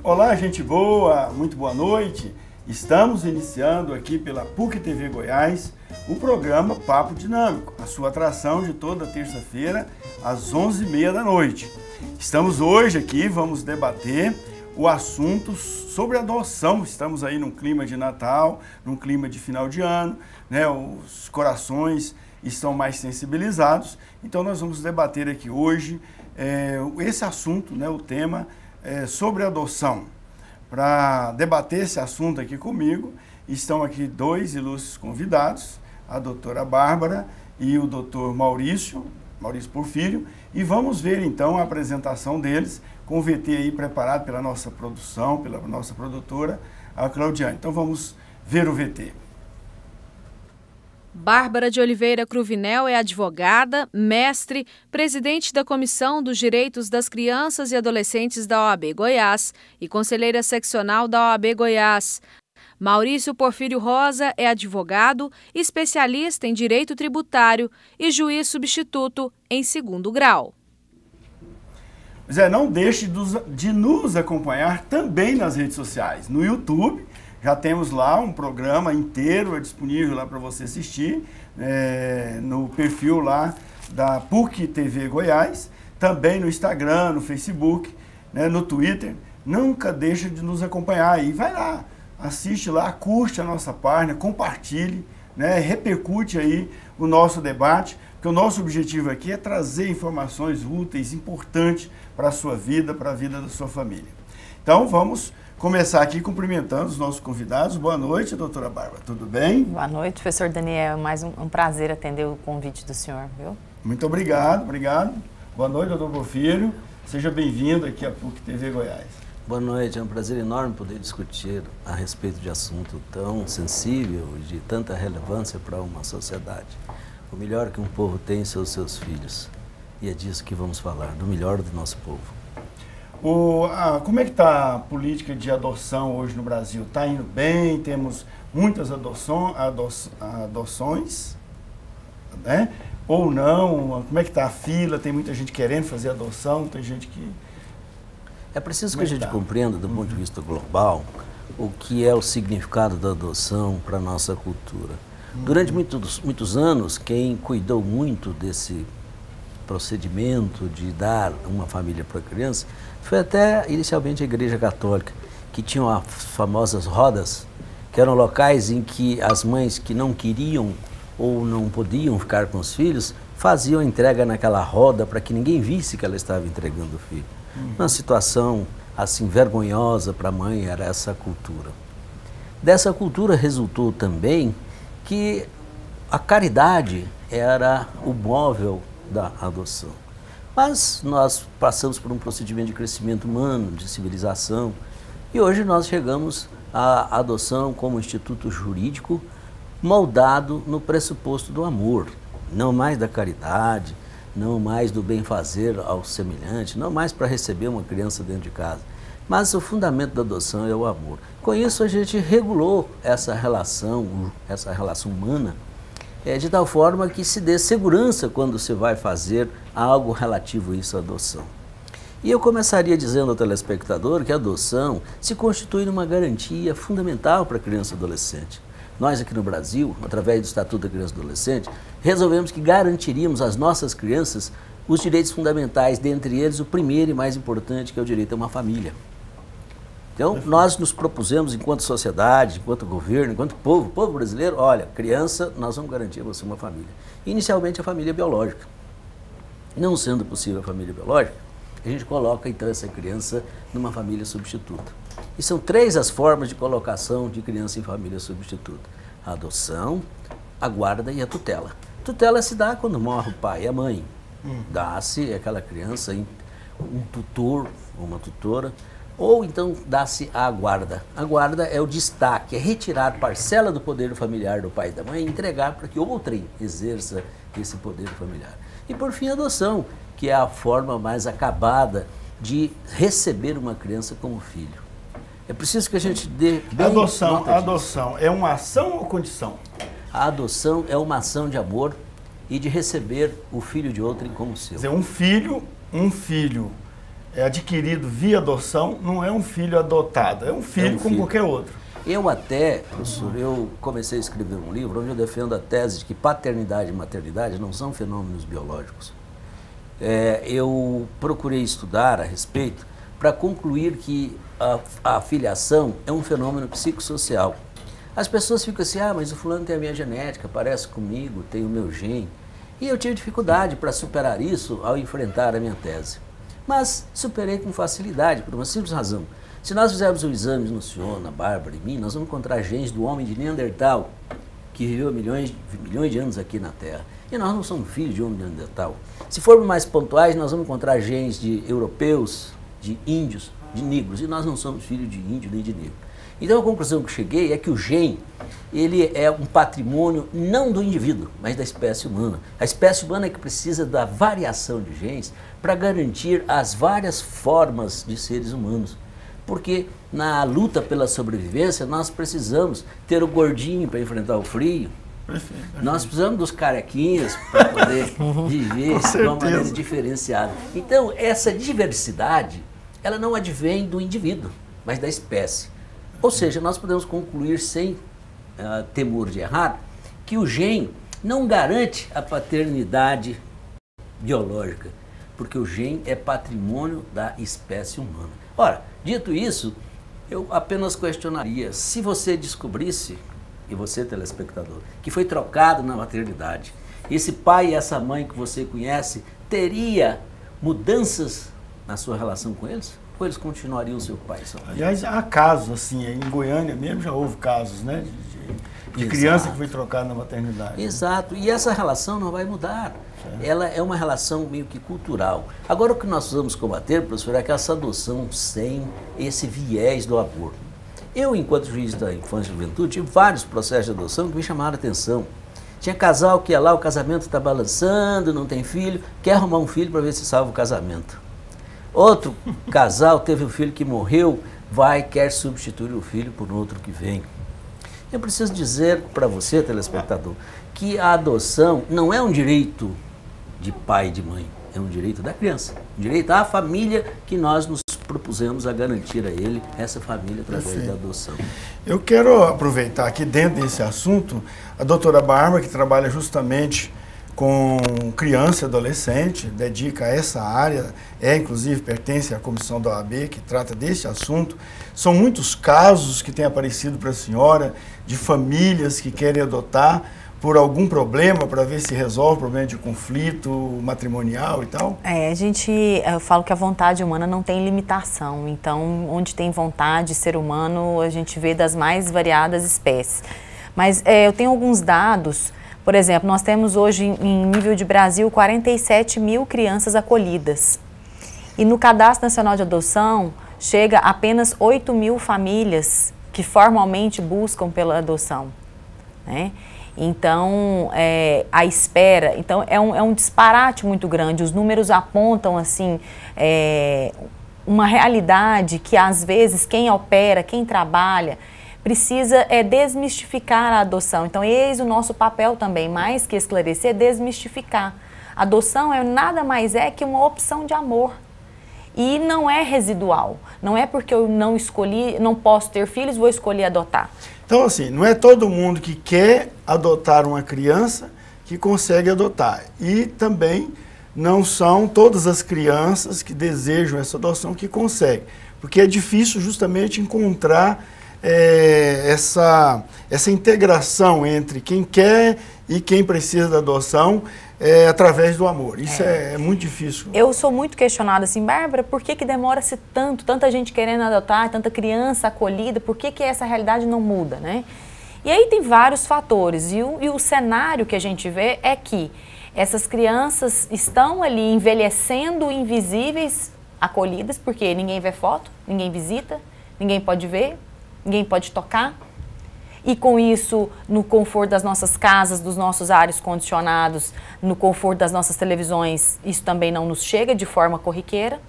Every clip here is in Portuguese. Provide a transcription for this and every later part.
Olá, gente boa, muito boa noite. Estamos iniciando aqui pela PUC TV Goiás o programa Papo Dinâmico, a sua atração de toda terça-feira às 11h30 da noite. Estamos hoje aqui, vamos debater o assunto sobre adoção. Estamos aí num clima de Natal, num clima de final de ano, né? Os corações estão mais sensibilizados, então nós vamos debater aqui hoje esse assunto, né? O tema sobre adoção. Para debater esse assunto aqui comigo, estão aqui dois ilustres convidados, a doutora Bárbara e o doutor Maurício Porfírio, e vamos ver então a apresentação deles com o VT aí preparado pela nossa produção, pela nossa produtora, a Claudiane. Então vamos ver o VT. Bárbara de Oliveira Cruvinel é advogada, mestre, presidente da Comissão dos Direitos das Crianças e Adolescentes da OAB Goiás e conselheira seccional da OAB Goiás. Maurício Porfírio Rosa é advogado, especialista em direito tributário e juiz substituto em 2º grau. Zé, não deixe de nos acompanhar também nas redes sociais, no YouTube. Já temos lá um programa inteiro disponível lá para você assistir, no perfil lá da PUC TV Goiás, também no Instagram, no Facebook, né, no Twitter. Nunca deixa de nos acompanhar aí. Vai lá, assiste lá, curte a nossa página, compartilhe, né, repercute aí o nosso debate, porque o nosso objetivo aqui é trazer informações úteis, importantes para a sua vida, para a vida da sua família. Então vamos começar aqui cumprimentando os nossos convidados. Boa noite, doutora Bárbara. Tudo bem? Boa noite, professor Daniel. Mais um prazer atender o convite do senhor, viu? Muito obrigado, obrigado. Boa noite, doutor Porfírio. Seja bem-vindo aqui à PUC TV Goiás. Boa noite, é um prazer enorme poder discutir a respeito de assunto tão sensível e de tanta relevância para uma sociedade. O melhor que um povo tem são os seus filhos. E é disso que vamos falar, do melhor do nosso povo. Como é que está a política de adoção hoje no Brasil? Está indo bem? Temos muitas adoções, né? Ou não? Como é que está a fila? Tem muita gente querendo fazer adoção, tem gente que... É preciso que a gente compreenda, do ponto de vista global, o que é o significado da adoção para a nossa cultura. Durante muitos anos, quem cuidou muito desse procedimento de dar uma família para a criança foi até inicialmente a Igreja Católica, que tinham as famosas rodas, que eram locais em que as mães que não queriam ou não podiam ficar com os filhos faziam a entrega naquela roda para que ninguém visse que ela estava entregando o filho. Uma situação assim vergonhosa para a mãe era essa cultura. Dessa cultura resultou também que a caridade era o móvel da adoção. Mas nós passamos por um procedimento de crescimento humano, de civilização, e hoje nós chegamos à adoção como instituto jurídico moldado no pressuposto do amor, não mais da caridade, não mais do bem-fazer ao semelhante, não mais para receber uma criança dentro de casa. Mas o fundamento da adoção é o amor. Com isso a gente regulou essa relação humana, de tal forma que se dê segurança quando se vai fazer algo relativo a isso, à adoção. E eu começaria dizendo ao telespectador que a adoção se constitui numa garantia fundamental para a criança e adolescente. Nós aqui no Brasil, através do Estatuto da Criança e Adolescente, resolvemos que garantiríamos às nossas crianças os direitos fundamentais, dentre eles o primeiro e mais importante, que é o direito a uma família. Então, nós nos propusemos, enquanto sociedade, enquanto governo, enquanto povo brasileiro, olha, criança, nós vamos garantir a você uma família. Inicialmente, a família biológica. Não sendo possível a família biológica, a gente coloca, então, essa criança numa família substituta. E são 3 as formas de colocação de criança em família substituta: a adoção, a guarda e a tutela. Tutela se dá quando morre o pai e a mãe. Dá-se àquela criança um tutor ou uma tutora, ou então dá-se a guarda. A guarda é o destaque, é retirar parcela do poder familiar do pai e da mãe e entregar para que outrem exerça esse poder familiar. E por fim a adoção, que é a forma mais acabada de receber uma criança como filho. É preciso que a gente dê bem adoção é uma ação ou condição? A adoção é uma ação de amor e de receber o filho de outrem como seu. Quer dizer, um filho é adquirido via adoção, não é um filho adotado, é um filho como qualquer outro. Eu até, professor, eu comecei a escrever um livro onde eu defendo a tese de que paternidade e maternidade não são fenômenos biológicos. Eu procurei estudar a respeito para concluir que a filiação é um fenômeno psicossocial. As pessoas ficam assim, mas o fulano tem a minha genética, parece comigo, tem o meu gene. E eu tive dificuldade para superar isso ao enfrentar a minha tese. Mas superei com facilidade, por uma simples razão. Se nós fizermos um exame no senhor, na Bárbara e mim, nós vamos encontrar genes do homem de Neandertal, que viveu milhões de anos aqui na Terra. E nós não somos filhos de homem de Neandertal. Se formos mais pontuais, nós vamos encontrar genes de europeus, de índios, de negros. E nós não somos filhos de índio nem de negro. Então a conclusão que cheguei é que o gene, ele é um patrimônio não do indivíduo, mas da espécie humana. A espécie humana é que precisa da variação de genes para garantir as várias formas de seres humanos. Porque na luta pela sobrevivência nós precisamos ter o gordinho para enfrentar o frio. Nós precisamos dos carequinhas para poder viver de uma maneira diferenciada. Então essa diversidade, ela não advém do indivíduo, mas da espécie. Ou seja, nós podemos concluir sem temor de errar que o gene não garante a paternidade biológica, porque o gene é patrimônio da espécie humana. Ora, dito isso, eu apenas questionaria, se você descobrisse, e você telespectador, que foi trocado na maternidade, esse pai e essa mãe que você conhece, teria mudanças na sua relação com eles? Ou eles continuariam seu pai? Aliás, há casos, assim, em Goiânia mesmo já houve casos, né, de criança que foi trocada na maternidade. Exato, e essa relação não vai mudar. Ela é uma relação meio que cultural. Agora, o que nós vamos combater, professor, é essa adoção sem esse viés do amor. Eu, enquanto juiz da infância e juventude, tive vários processos de adoção que me chamaram a atenção. Tinha casal que ia lá, o casamento está balançando, não tem filho, quer arrumar um filho para ver se salva o casamento. Outro casal teve um filho que morreu, quer substituir o filho por outro que vem. Eu preciso dizer para você, telespectador, que a adoção não é um direito de pai e de mãe, é um direito da criança, um direito à família que nós nos propusemos a garantir a ele, essa família, através da adoção. Eu quero aproveitar aqui dentro desse assunto a doutora Bárbara, que trabalha justamente com criança e adolescente, dedica a essa área, inclusive pertence à comissão da OAB que trata desse assunto. São muitos casos que têm aparecido para a senhora de famílias que querem adotar por algum problema, para ver se resolve o problema de conflito matrimonial e tal? Eu falo que a vontade humana não tem limitação, então onde tem vontade, ser humano, a gente vê das mais variadas espécies. Mas eu tenho alguns dados. Por exemplo, nós temos hoje, em nível de Brasil, 47 mil crianças acolhidas. E no Cadastro Nacional de Adoção, chega a apenas 8 mil famílias que formalmente buscam pela adoção, né? Então, a espera, então é um disparate muito grande. Os números apontam, assim, uma realidade que, às vezes, quem opera, quem trabalha, precisa desmistificar a adoção. Então, eis o nosso papel também, mais que esclarecer, desmistificar. A adoção nada mais que uma opção de amor. E não é residual. Não é porque eu não escolhi, não posso ter filhos, vou escolher adotar. Então, assim, não é todo mundo que quer adotar uma criança que consegue adotar. E também não são todas as crianças que desejam essa adoção que conseguem. Porque é difícil justamente encontrar essa integração entre quem quer e quem precisa da adoção através do amor. Isso é muito difícil. Eu sou muito questionada assim, Bárbara, por que demora-se tanto, tanta gente querendo adotar, tanta criança acolhida, por que essa realidade não muda, né? E aí tem vários fatores, e o cenário que a gente vê é que essas crianças estão ali envelhecendo invisíveis, acolhidas, porque ninguém vê foto, ninguém visita, ninguém pode ver, ninguém pode tocar. E com isso, no conforto das nossas casas, dos nossos ares condicionados, no conforto das nossas televisões, isso também não nos chega de forma corriqueira.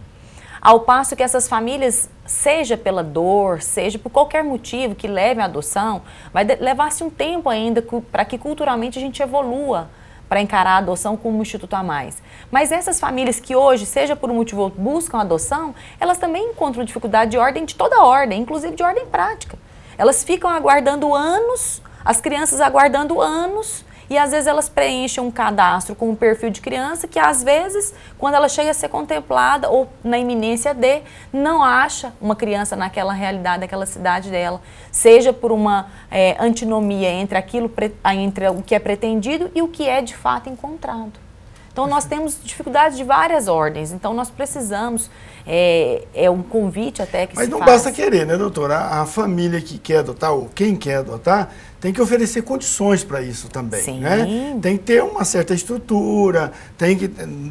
Ao passo que essas famílias, seja pela dor, seja por qualquer motivo que leve à adoção, vai levar-se um tempo ainda para que culturalmente a gente evolua para encarar a adoção como um instituto a mais. Mas essas famílias que hoje, seja por um motivo ou outro, buscam adoção, elas também encontram dificuldade de ordem, de toda ordem, inclusive de ordem prática. Elas ficam aguardando anos, as crianças aguardando anos, e às vezes elas preenchem um cadastro com um perfil de criança que às vezes, quando ela chega a ser contemplada ou na iminência de, não acha uma criança naquela realidade, naquela cidade dela, seja por uma antinomia entre entre o que é pretendido e o que é de fato encontrado. Então nós temos dificuldades de várias ordens, então nós precisamos, é um convite até que se Mas faz. não basta querer, né, doutora? A família que quer adotar, ou quem quer adotar, tem que oferecer condições para isso também, Sim. né? Tem que ter uma certa estrutura, tem que,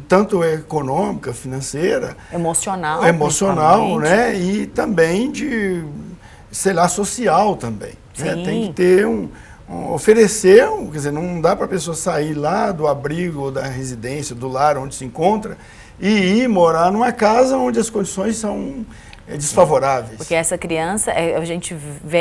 tanto econômica, financeira, emocional, né? E também de, sei lá, social também, né? Tem que ter oferecer, quer dizer, não dá para a pessoa sair lá do abrigo, ou da residência, do lar onde se encontra e ir morar numa casa onde as condições são desfavoráveis. Porque essa criança, a gente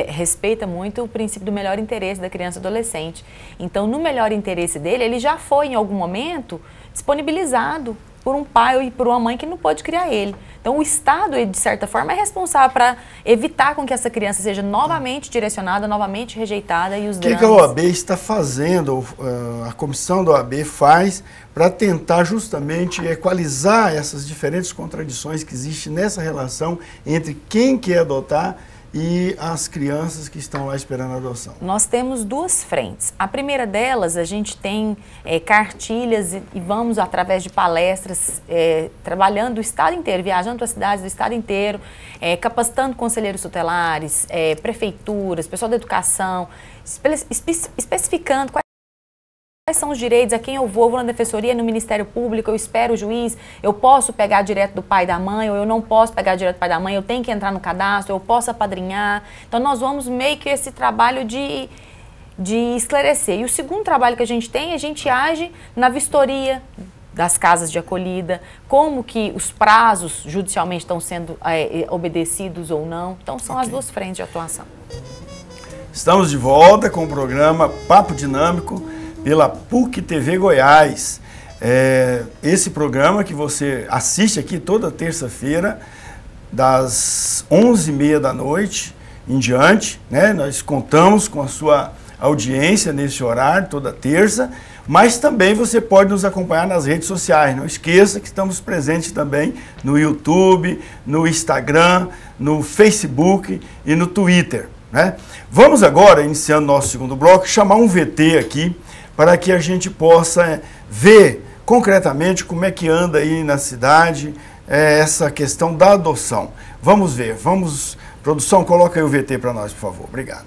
respeita muito o princípio do melhor interesse da criança e adolescente. Então, no melhor interesse dele, ele já foi, em algum momento, disponibilizado por um pai ou por uma mãe que não pôde criar ele. Então, o Estado, de certa forma, é responsável para evitar com que essa criança seja novamente direcionada, novamente rejeitada e os dramas... O que a OAB está fazendo, a comissão da OAB faz para tentar justamente equalizar essas diferentes contradições que existem nessa relação entre quem quer adotar e as crianças que estão lá esperando a adoção? Nós temos duas frentes. A primeira delas, a gente tem cartilhas e vamos, através de palestras, trabalhando o estado inteiro, viajando para as cidades do estado inteiro, capacitando conselheiros tutelares, prefeituras, pessoal da educação, especificando quais são os direitos, a quem eu vou na defensoria, no Ministério Público, eu espero o juiz, eu posso pegar direto do pai e da mãe, ou eu não posso pegar direto do pai e da mãe, eu tenho que entrar no cadastro, eu posso apadrinhar. Então nós vamos meio que esse trabalho de esclarecer. E o segundo trabalho que a gente age na vistoria das casas de acolhida, como que os prazos judicialmente estão sendo obedecidos ou não. Então são as duas frentes de atuação. Estamos de volta com o programa Papo Dinâmico pela PUC TV Goiás. Esse programa que você assiste aqui toda terça-feira, das 11h30 da noite em diante, né? Nós contamos com a sua audiência nesse horário, toda terça, mas também você pode nos acompanhar nas redes sociais. Não esqueça que estamos presentes também no YouTube, no Instagram, no Facebook e no Twitter, né? Vamos agora, iniciando nosso segundo bloco, chamar um VT aqui, para que a gente possa ver concretamente como é que anda aí na cidade essa questão da adoção. Vamos ver, produção, coloca aí o VT para nós, por favor. Obrigado.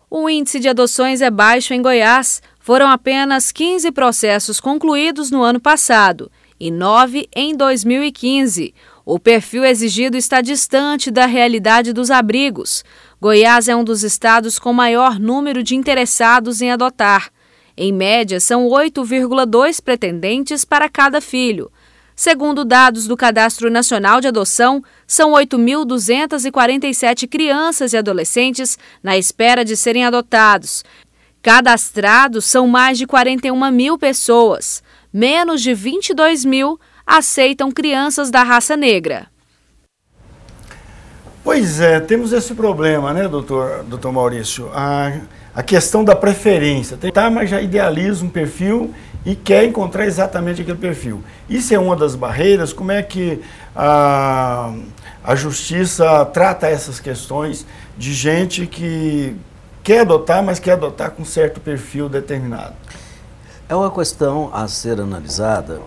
O índice de adoções é baixo em Goiás. Foram apenas 15 processos concluídos no ano passado e 9 em 2015. O perfil exigido está distante da realidade dos abrigos. Goiás é um dos estados com maior número de interessados em adotar. Em média, são 8,2 pretendentes para cada filho. Segundo dados do Cadastro Nacional de Adoção, são 8.247 crianças e adolescentes na espera de serem adotados. Cadastrados são mais de 41 mil pessoas. Menos de 22 mil aceitam crianças da raça negra. Pois é, temos esse problema, né, doutor Maurício? A questão da preferência. Mas já idealiza um perfil e quer encontrar exatamente aquele perfil. Isso é uma das barreiras. Como é que a justiça trata essas questões de gente que quer adotar, mas quer adotar com certo perfil determinado? É uma questão a ser analisada,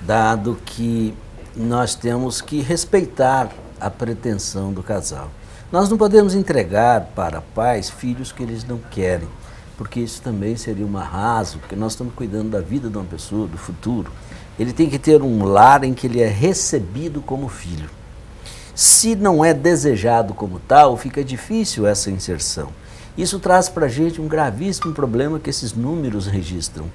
dado que nós temos que respeitar a pretensão do casal. Nós não podemos entregar para pais filhos que eles não querem, porque isso também seria um arraso, porque nós estamos cuidando da vida de uma pessoa, do futuro. Ele tem que ter um lar em que ele é recebido como filho. Se não é desejado como tal, fica difícil essa inserção. Isso traz para a gente um gravíssimo problema que esses números registram.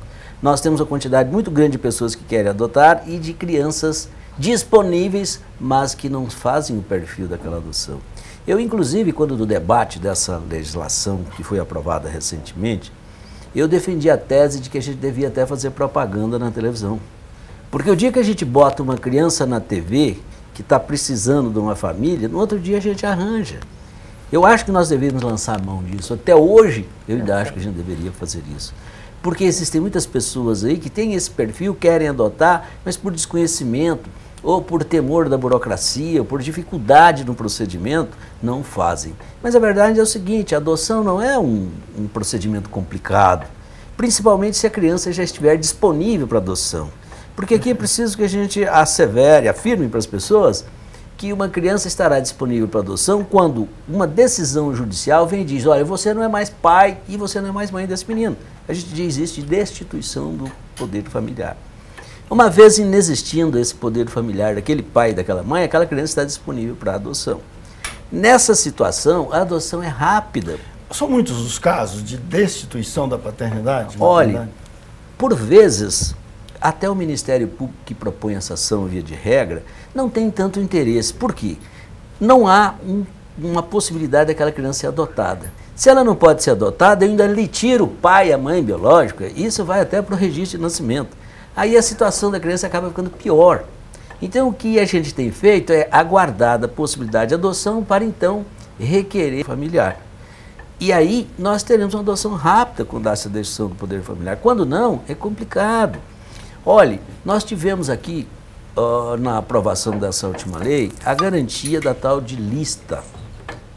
Nós temos uma quantidade muito grande de pessoas que querem adotar e de crianças disponíveis, mas que não fazem o perfil daquela adoção. Eu, inclusive, quando do debate dessa legislação que foi aprovada recentemente, eu defendi a tese de que a gente devia até fazer propaganda na televisão. Porque o dia que a gente bota uma criança na TV, que está precisando de uma família, no outro dia a gente arranja. Eu acho que nós devemos lançar a mão disso. Até hoje, eu ainda acho que a gente deveria fazer isso. Porque existem muitas pessoas aí que têm esse perfil, querem adotar, mas por desconhecimento, ou por temor da burocracia, ou por dificuldade no procedimento, não fazem. Mas a verdade é o seguinte, a adoção não é um procedimento complicado, principalmente se a criança já estiver disponível para adoção. Porque aqui é preciso que a gente assevere, afirme para as pessoas que uma criança estará disponível para adoção quando uma decisão judicial vem e diz, olha, você não é mais pai e você não é mais mãe desse menino. A gente diz isso de destituição do poder familiar. Uma vez inexistindo esse poder familiar daquele pai e daquela mãe, aquela criança está disponível para adoção. Nessa situação, a adoção é rápida. São muitos os casos de destituição da paternidade? Olha, por vezes, até o Ministério Público que propõe essa ação via de regra, não tem tanto interesse. Por quê? Não há uma possibilidade daquela criança ser adotada. Se ela não pode ser adotada, eu ainda lhe tiro o pai e a mãe biológica, isso vai até para o registro de nascimento. Aí a situação da criança acaba ficando pior. Então o que a gente tem feito é aguardar a possibilidade de adoção para então requerer familiar. E aí nós teremos uma adoção rápida quando há essa decisão do poder familiar. Quando não, é complicado. Olhe, nós tivemos aqui, na aprovação dessa última lei, a garantia da tal de lista,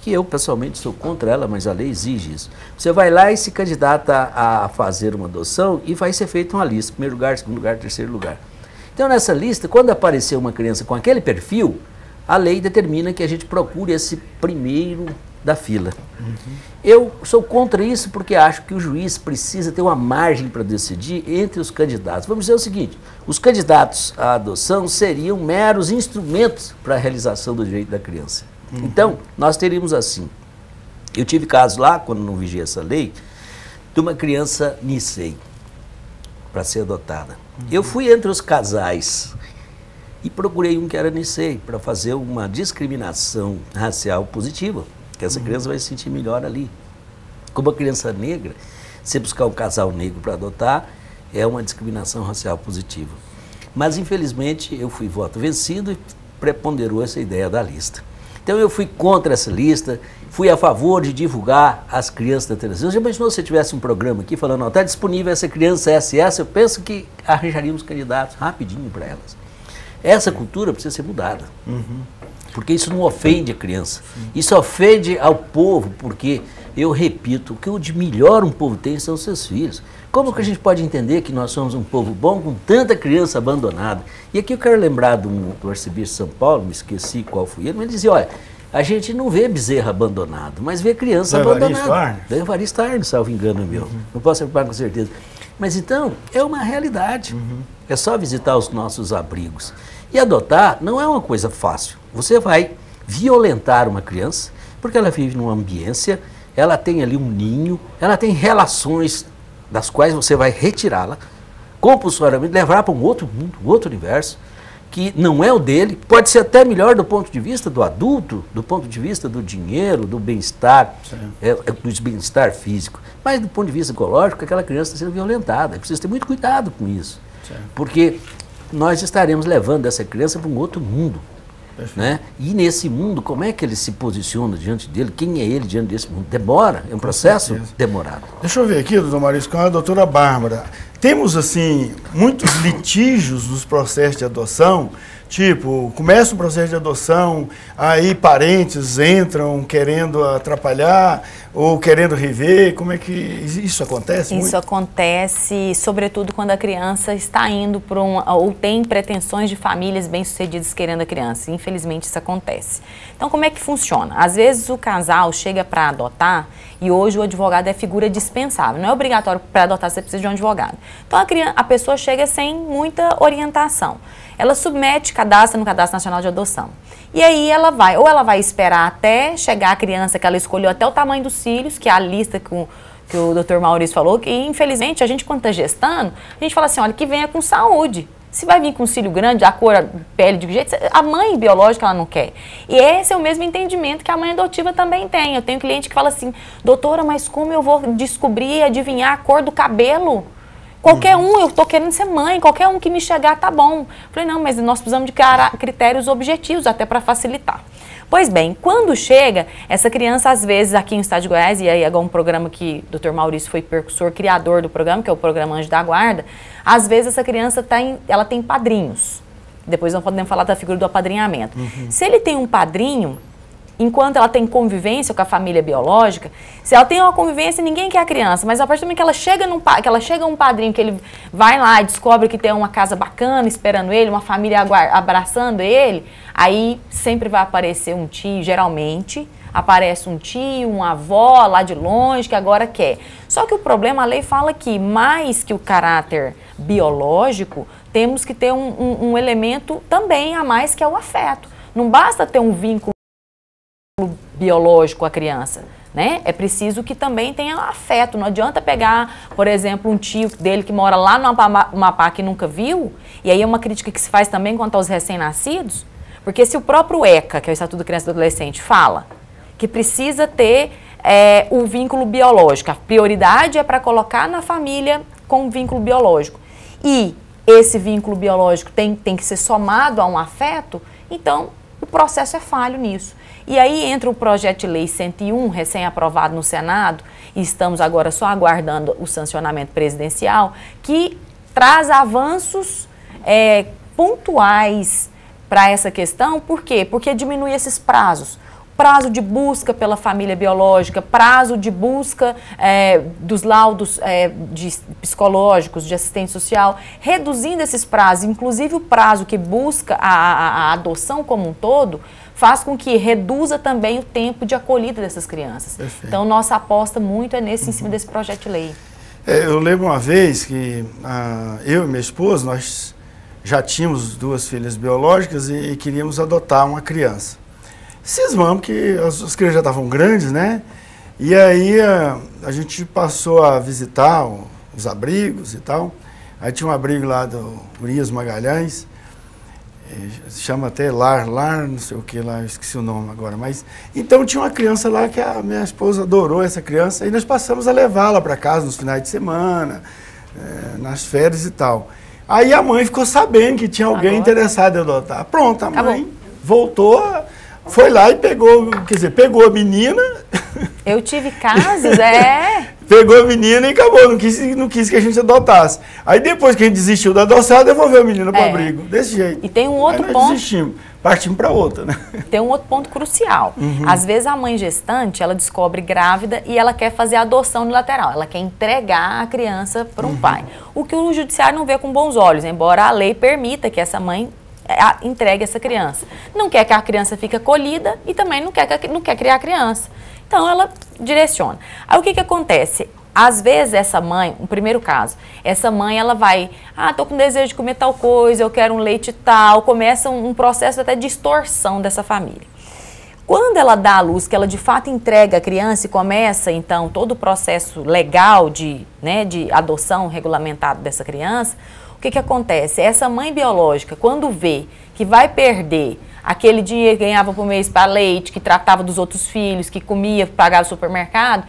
que eu pessoalmente sou contra ela, mas a lei exige isso. Você vai lá e se candidata a fazer uma adoção e vai ser feita uma lista, primeiro lugar, segundo lugar, terceiro lugar. Então nessa lista, quando aparecer uma criança com aquele perfil, a lei determina que a gente procure esse primeiro da fila. Eu sou contra isso porque acho que o juiz precisa ter uma margem para decidir entre os candidatos. Vamos dizer o seguinte, os candidatos à adoção seriam meros instrumentos para a realização do direito da criança. Então, nós teríamos assim, eu tive casos lá, quando não vigia essa lei, de uma criança Nisei, para ser adotada. Eu fui entre os casais e procurei um que era Nisei, para fazer uma discriminação racial positiva, que essa criança vai se sentir melhor ali. Como a criança negra, se buscar um casal negro para adotar, é uma discriminação racial positiva. Mas, infelizmente, eu fui voto vencido e preponderou essa ideia da lista. Então eu fui contra essa lista, fui a favor de divulgar as crianças da televisão. Já imaginou se tivesse um programa aqui falando, está disponível essa criança SS, eu penso que arranjaríamos candidatos rapidinho para elas. Essa cultura precisa ser mudada, porque isso não ofende a criança, isso ofende ao povo, porque, eu repito, o que de melhor um povo tem são os seus filhos. Como que a gente pode entender que nós somos um povo bom com tanta criança abandonada? E aqui eu quero lembrar do arcebispo de São Paulo, me esqueci qual foi ele, mas ele dizia, olha, a gente não vê bezerro abandonado, mas vê criança abandonada. Da Evaristo Arnes, salvo engano meu, não posso afirmar com certeza. Mas então, é uma realidade, é só visitar os nossos abrigos. E adotar não é uma coisa fácil, você vai violentar uma criança, porque ela vive numa ambiência, ela tem ali um ninho, ela tem relações das quais você vai retirá-la, compulsoriamente, levar para um outro mundo, um outro universo, que não é o dele, pode ser até melhor do ponto de vista do adulto, do ponto de vista do dinheiro, do bem-estar, do bem-estar físico, mas do ponto de vista ecológico, aquela criança está sendo violentada, precisa ter muito cuidado com isso, porque nós estaremos levando essa criança para um outro mundo. Né? E nesse mundo, como é que ele se posiciona diante dele? Quem é ele diante desse mundo? Demora, é um processo demorado. Deixa eu ver aqui, doutor Maurício, com a doutora Bárbara. Temos, assim, muitos litígios nos processos de adoção, tipo, começa um processo de adoção, aí parentes entram querendo atrapalhar ou querendo rever, como é que isso acontece? Isso acontece, sobretudo quando a criança está indo para ou tem pretensões de famílias bem-sucedidas querendo a criança, infelizmente isso acontece. Então como é que funciona? Às vezes o casal chega para adotar e hoje o advogado é figura dispensável, não é obrigatório para adotar, você precisa de um advogado. Então a pessoa chega sem muita orientação. Ela submete, cadastra no Cadastro Nacional de Adoção. E aí ela vai esperar até chegar a criança que ela escolheu, até o tamanho dos cílios, que é a lista que o doutor Maurício falou, que infelizmente a gente quando está gestando, a gente fala assim, olha, que venha com saúde. Se vai vir com cílio grande, a cor, a pele de jeito, a mãe biológica ela não quer. E esse é o mesmo entendimento que a mãe adotiva também tem. Eu tenho cliente que fala assim, doutora, mas como eu vou descobrir e adivinhar a cor do cabelo? Qualquer um, eu tô querendo ser mãe, qualquer um que me chegar tá bom. Falei, não, mas nós precisamos de critérios objetivos, até para facilitar. Pois bem, quando chega, essa criança, às vezes, aqui no estado de Goiás, e aí é um programa que o Dr. Maurício foi percussor, criador do programa, que é o programa Anjo da Guarda, às vezes essa criança ela tem padrinhos. Depois nós podemos falar da figura do apadrinhamento. Se ele tem um padrinho, enquanto ela tem convivência com a família biológica, se ela tem uma convivência, ninguém quer a criança, mas a partir do momento que ela chega um padrinho, que ele vai lá e descobre que tem uma casa bacana esperando ele, uma família abraçando ele, aí sempre vai aparecer um tio, geralmente aparece um tio, uma avó lá de longe que agora quer. Só que o problema, a lei fala que mais que o caráter biológico, temos que ter um elemento também a mais, que é o afeto. Não basta ter um vínculo biológico com a criança, né? É preciso que também tenha afeto. Não adianta pegar, por exemplo, um tio dele que mora lá no Amapá que nunca viu, e aí é uma crítica que se faz também quanto aos recém-nascidos, porque se o próprio ECA, que é o Estatuto da Criança e do Adolescente, fala que precisa ter o vínculo biológico, a prioridade é para colocar na família com um vínculo biológico, e esse vínculo biológico tem que ser somado a um afeto, então o processo é falho nisso. E aí entra o projeto de lei 101, recém-aprovado no Senado, e estamos agora só aguardando o sancionamento presidencial, que traz avanços pontuais para essa questão. Por quê? Porque diminui esses prazos. Prazo de busca pela família biológica, prazo de busca dos laudos psicológicos, de assistente social, reduzindo esses prazos, inclusive o prazo que busca a adoção como um todo, faz com que reduza também o tempo de acolhida dessas crianças. Perfeito. Então, nossa aposta muito é em cima desse projeto de lei. Eu lembro uma vez que eu e minha esposa, nós já tínhamos 2 filhas biológicas e queríamos adotar uma criança. Cismamos que as crianças já estavam grandes, né? E aí a gente passou a visitar os abrigos e tal. Aí tinha um abrigo lá do Urias Magalhães, se chama até Lar, não sei o que lá, eu esqueci o nome agora. Mas então tinha uma criança lá que a minha esposa adorou essa criança e nós passamos a levá-la para casa nos finais de semana, nas férias e tal. Aí a mãe ficou sabendo que tinha alguém interessado em adotar. Pronto, a mãe voltou, foi lá e pegou a menina. Eu tive casos, Pegou a menina e acabou, não quis que a gente adotasse. Aí depois que a gente desistiu da adoção, devolveu a menina para o abrigo, desse jeito. E tem um outro ponto. Nós desistimos, partimos para outra, né? Tem um outro ponto crucial. Às vezes a mãe gestante, ela descobre grávida e ela quer fazer a adoção unilateral, ela quer entregar a criança para um pai. O que o judiciário não vê com bons olhos, embora a lei permita que essa mãe entregue essa criança. Não quer que a criança fique acolhida e também não quer criar a criança. Então, ela direciona. Aí, o que acontece? Às vezes, essa mãe, um primeiro caso, essa mãe, ela vai, tô com desejo de comer tal coisa, eu quero um leite tal, começa um processo até de extorsão dessa família. Quando ela dá à luz, que ela de fato entrega a criança e começa, então, todo o processo legal de adoção regulamentado dessa criança, o que acontece? Essa mãe biológica, quando vê que vai perder aquele dinheiro que ganhava por mês para leite, que tratava dos outros filhos, que comia, pagava o supermercado,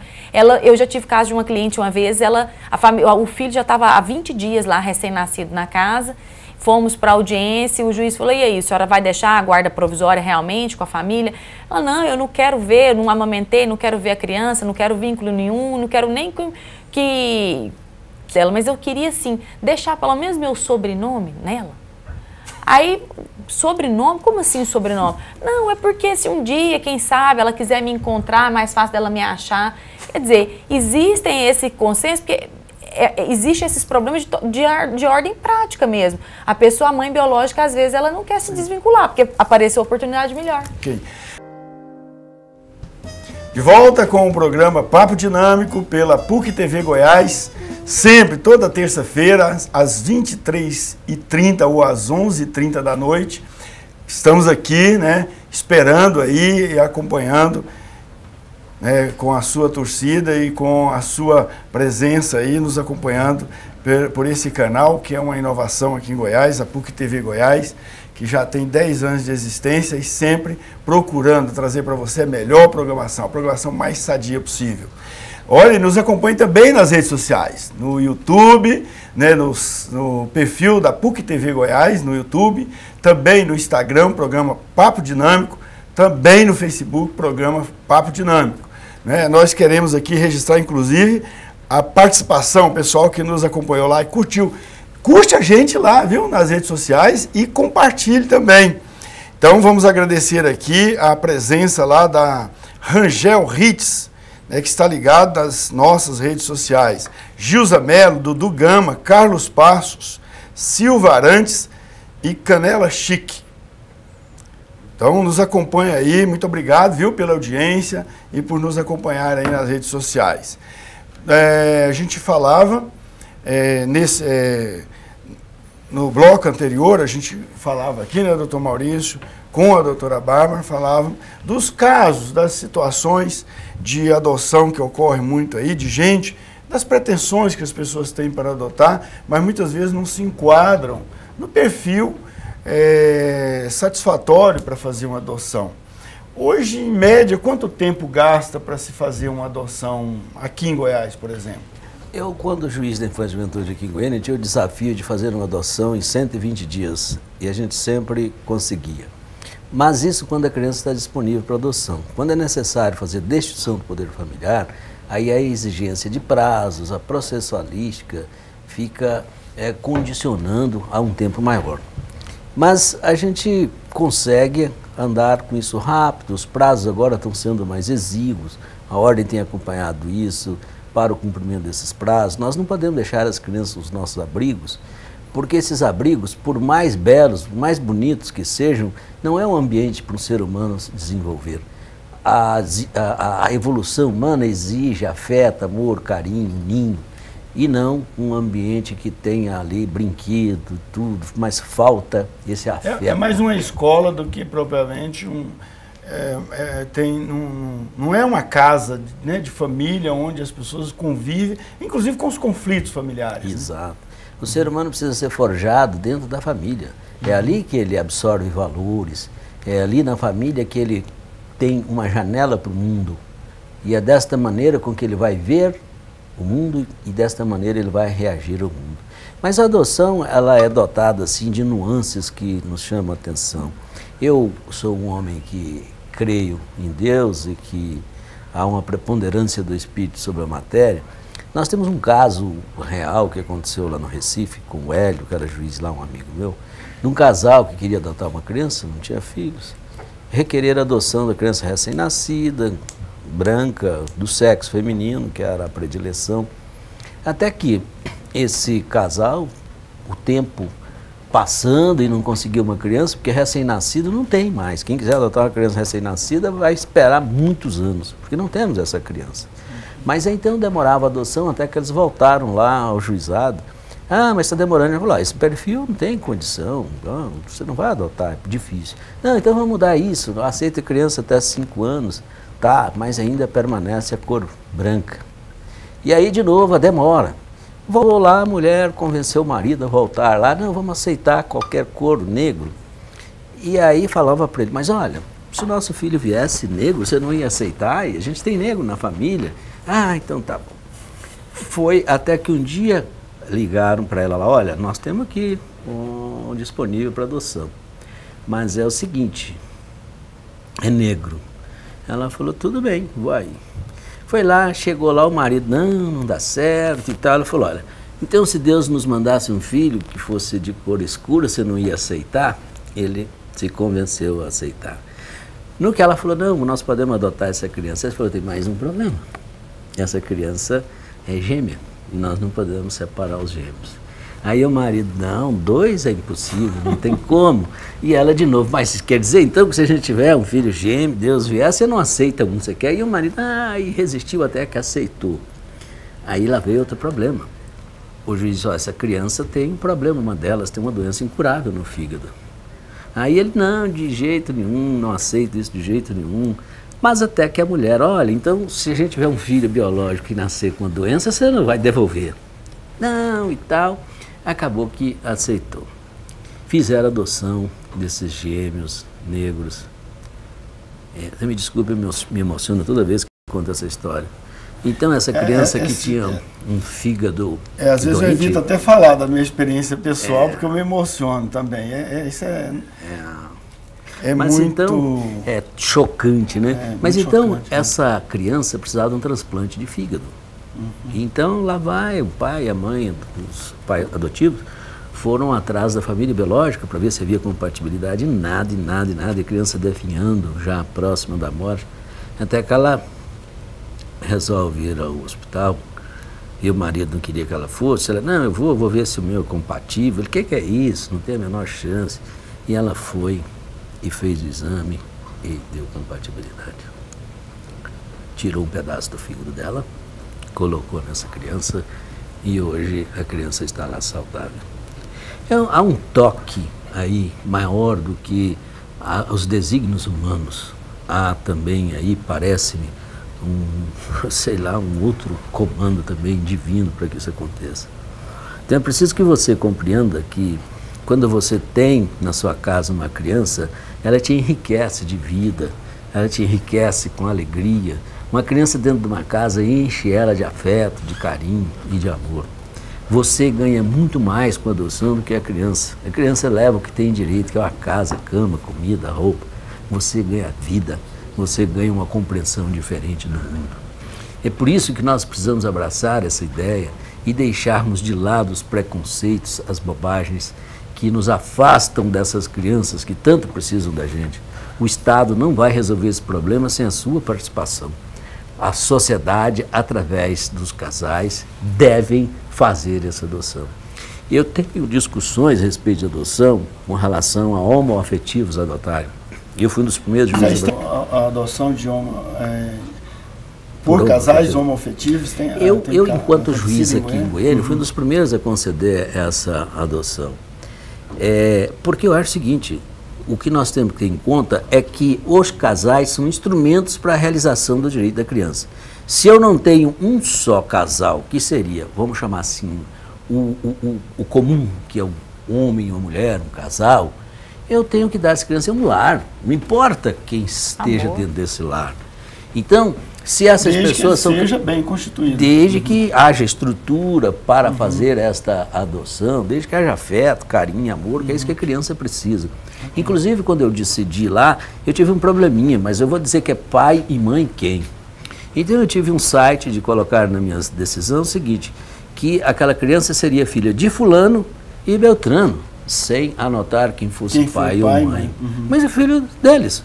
eu já tive caso de uma cliente uma vez, o filho já estava há 20 dias lá, recém-nascido na casa, fomos para a audiência, o juiz falou, e aí, a senhora vai deixar a guarda provisória realmente com a família? Ela, não, eu não quero ver, não amamentei, não quero ver a criança, não quero vínculo nenhum, não quero nem que ela, mas eu queria, assim, deixar pelo menos meu sobrenome nela. Aí, sobrenome? Como assim sobrenome? Não, é porque se um dia, quem sabe, ela quiser me encontrar, é mais fácil dela me achar. Quer dizer, existem esse consenso, porque existem esses problemas de ordem prática mesmo. A pessoa, a mãe biológica, às vezes, ela não quer se desvincular, porque apareceu a oportunidade melhor. Ok. De volta com o programa Papo Dinâmico pela PUC TV Goiás. Sempre, toda terça-feira, às 23h30 ou às 11h30 da noite. Estamos aqui, né, esperando aí e acompanhando, né, com a sua torcida e com a sua presença aí, nos acompanhando por esse canal, que é uma inovação aqui em Goiás, a PUC TV Goiás, que já tem 10 anos de existência e sempre procurando trazer para você a melhor programação, a programação mais sadia possível. Olha, nos acompanhe também nas redes sociais, no YouTube, né, no perfil da PUC TV Goiás, no YouTube, também no Instagram, programa Papo Dinâmico, também no Facebook, programa Papo Dinâmico. Né? Nós queremos aqui registrar, inclusive, a participação, o pessoal que nos acompanhou lá e curtiu. Curte a gente lá, viu, nas redes sociais e compartilhe também. Então, vamos agradecer aqui a presença lá da Rangel Ritz, que está ligado nas nossas redes sociais. Gilza Melo, Dudu Gama, Carlos Passos, Silva Arantes e Canela Chique. Então, nos acompanha aí, muito obrigado, viu, pela audiência e por nos acompanhar aí nas redes sociais. A gente falava, no bloco anterior, a gente falava aqui, né, doutor Maurício, com a doutora Bárbara, falavam dos casos, das situações de adoção que ocorre muito aí, de gente, das pretensões que as pessoas têm para adotar, mas muitas vezes não se enquadram no perfil satisfatório para fazer uma adoção. Hoje, em média, quanto tempo gasta para se fazer uma adoção aqui em Goiás, por exemplo? Eu, quando juiz da infância e juventude aqui em Goiânia, tinha o desafio de fazer uma adoção em 120 dias, e a gente sempre conseguia. Mas isso quando a criança está disponível para adoção. Quando é necessário fazer destituição do poder familiar, aí a exigência de prazos, a processualística fica condicionando a um tempo maior. Mas a gente consegue andar com isso rápido, os prazos agora estão sendo mais exíguos, a ordem tem acompanhado isso para o cumprimento desses prazos. Nós não podemos deixar as crianças nos nossos abrigos, porque esses abrigos, por mais belos, mais bonitos que sejam, não é um ambiente para um ser humano se desenvolver. A evolução humana exige afeto, amor, carinho, ninho, e não um ambiente que tenha ali brinquedo, tudo, mas falta esse afeto. É mais uma escola do que propriamente não é uma casa, né, de família onde as pessoas convivem, inclusive com os conflitos familiares. Exato. Né? O ser humano precisa ser forjado dentro da família. É ali que ele absorve valores, é ali na família que ele tem uma janela para o mundo. E é desta maneira com que ele vai ver o mundo e desta maneira ele vai reagir ao mundo. Mas a adoção, ela é dotada assim de nuances que nos chamam a atenção. Eu sou um homem que creio em Deus e que há uma preponderância do Espírito sobre a matéria. Nós temos um caso real que aconteceu lá no Recife, com o Hélio, que era juiz lá, um amigo meu, de um casal que queria adotar uma criança, não tinha filhos, requerer a adoção da criança recém-nascida, branca, do sexo feminino, que era a predileção, até que esse casal, o tempo passando e não conseguiu uma criança, porque recém-nascido não tem mais. Quem quiser adotar uma criança recém-nascida vai esperar muitos anos, porque não temos essa criança. Mas então demorava a adoção até que eles voltaram lá ao juizado. Ah, mas está demorando. Ele falou, esse perfil não tem condição, não, você não vai adotar, é difícil. Não, então vamos mudar isso, aceita criança até 5 anos. Tá, mas ainda permanece a cor branca. E aí, de novo, a demora. Vou lá, a mulher convenceu o marido a voltar lá, não, vamos aceitar qualquer cor negro. E aí falava para ele, mas olha, se o nosso filho viesse negro, você não ia aceitar? E a gente tem negro na família. Ah, então tá bom. Foi até que um dia ligaram para ela lá, olha, nós temos aqui um disponível para adoção, mas é o seguinte, é negro. Ela falou, tudo bem, vai. Foi lá, chegou lá, o marido, não dá certo e tal. Ela falou, olha, então se Deus nos mandasse um filho que fosse de cor escura, você não ia aceitar? Ele se convenceu a aceitar. No que ela falou, não, nós podemos adotar essa criança. Ele falou, tem mais um problema. Essa criança é gêmea e nós não podemos separar os gêmeos. Aí o marido, não, 2 é impossível, não tem como. E ela de novo, mas quer dizer então que se a gente tiver um filho gêmeo, Deus vier, você não aceita um, você quer? E o marido, e resistiu até que aceitou. Aí lá veio outro problema. O juiz disse, essa criança tem um problema, uma delas tem uma doença incurável no fígado. Aí ele, não, de jeito nenhum, não aceito isso de jeito nenhum. Mas até que a mulher, olha, então se a gente tiver um filho biológico que nascer com uma doença, você não vai devolver. não e tal. Acabou que aceitou. Fizeram a adoção desses gêmeos negros. Você me desculpe, eu me emociono toda vez que conto essa história. Então essa criança que tinha um fígado às vezes doente, eu evito até falar da minha experiência pessoal, porque eu me emociono também. Mas muito... então, é chocante, né? Mas então, chocante, essa criança precisava de um transplante de fígado. Então, lá vai o pai, a mãe, os pais adotivos, foram atrás da família biológica para ver se havia compatibilidade. Nada, e a criança definhando, já próxima da morte. Até que ela resolve ir ao hospital, e o marido não queria que ela fosse. Ela, não, eu vou ver se o meu é compatível. Ele, o que é isso? Não tem a menor chance. E ela foi e fez o exame e deu compatibilidade. Tirou um pedaço do fígado dela, colocou nessa criança e hoje a criança está lá saudável. Então, há um toque aí maior do que os desígnios humanos. Há também aí, parece-me, um outro comando também divino para que isso aconteça. Então é preciso que você compreenda que quando você tem na sua casa uma criança, ela te enriquece de vida, ela te enriquece com alegria. Uma criança dentro de uma casa enche ela de afeto, de carinho e de amor. Você ganha muito mais com a adoção do que a criança. A criança leva o que tem direito, que é uma casa, cama, comida, roupa. Você ganha vida, você ganha uma compreensão diferente do mundo. É por isso que nós precisamos abraçar essa ideia e deixarmos de lado os preconceitos, as bobagens que nos afastam dessas crianças que tanto precisam da gente. O Estado não vai resolver esse problema sem a sua participação. A sociedade, através dos casais, devem fazer essa adoção. Eu tenho discussões a respeito de adoção com relação a homoafetivos adotarem. Eu fui um dos primeiros juízes. A adoção de por casais homoafetivos tem. Eu enquanto juiz aqui em Goiânia, fui um dos primeiros a conceder essa adoção. Porque eu acho o seguinte: o que nós temos que ter em conta é que os casais são instrumentos para a realização do direito da criança. Se eu não tenho um só casal, que seria, vamos chamar assim, o comum, que é um homem e uma mulher, um casal, eu tenho que dar essa criança um lar, não importa quem esteja dentro desse lar. Então, se essas pessoas são... Desde que seja bem constituído. Desde que haja estrutura para fazer esta adoção, desde que haja afeto, carinho, amor, que é isso que a criança precisa. Inclusive, quando eu decidi lá, eu tive um probleminha, mas eu vou dizer que é pai e mãe quem? Então eu tive um site de colocar na minha decisão o seguinte, que aquela criança seria filha de fulano e Beltrano, sem anotar quem fosse pai ou mãe. Mas é filho deles.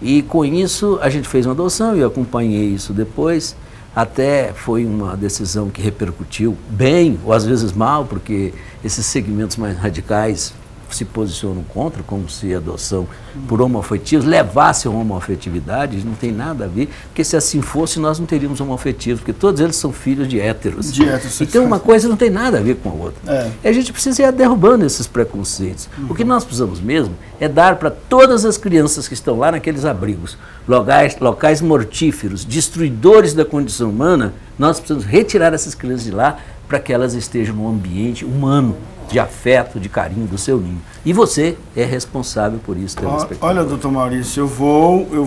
E com isso a gente fez uma adoção e eu acompanhei isso depois. Até foi uma decisão que repercutiu bem, ou às vezes mal, porque esses segmentos mais radicais se posicionam contra, como se a adoção por homoafetivos levasse a homoafetividade. Não tem nada a ver, porque se assim fosse nós não teríamos homoafetivos, porque todos eles são filhos de héteros. Então uma coisa não tem nada a ver com a outra. E a gente precisa ir derrubando esses preconceitos. O que nós precisamos mesmo é dar para todas as crianças que estão lá naqueles abrigos, locais mortíferos, destruidores da condição humana, nós precisamos retirar essas crianças de lá para que elas estejam num ambiente humano, de afeto, de carinho do seu ninho. E você é responsável por isso, telespectador. Olha, doutor Maurício, eu